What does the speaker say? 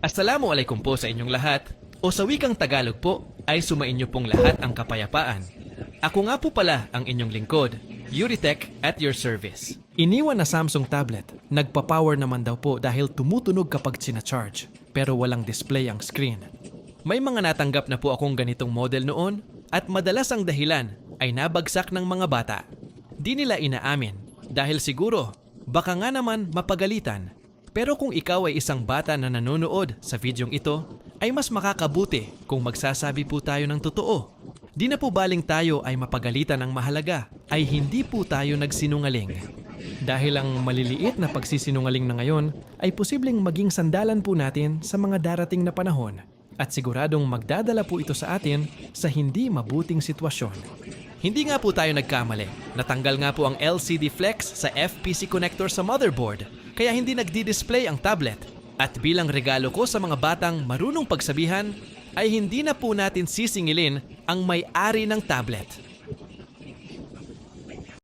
Assalamualaikum po sa inyong lahat. O sa wikang Tagalog po, ay sumainyo pong lahat ang kapayapaan. Ako nga po pala ang inyong lingkod, Yuritech at your service. Iniwan na Samsung tablet. Nagpa-power naman daw po dahil tumutunog kapag sina-charge, pero walang display ang screen. May mga natanggap na po akong ganitong model noon at madalas ang dahilan ay nabagsak ng mga bata. Di nila inaamin dahil siguro baka nga naman mapagalitan. Pero kung ikaw ay isang bata na nanonood sa videong ito, ay mas makakabuti kung magsasabi po tayo ng totoo. Di na po baling tayo ay mapagalitan ng mahalaga, ay hindi po tayo nagsinungaling. Dahil ang maliliit na pagsisinungaling na ngayon ay posibleng maging sandalan po natin sa mga darating na panahon at siguradong magdadala po ito sa atin sa hindi mabuting sitwasyon. Hindi nga po tayo nagkamali. Natanggal nga po ang LCD flex sa FPC connector sa motherboard, kaya hindi nagdi-display ang tablet. At bilang regalo ko sa mga batang marunong pagsabihan, ay hindi na po natin sisingilin ang may-ari ng tablet.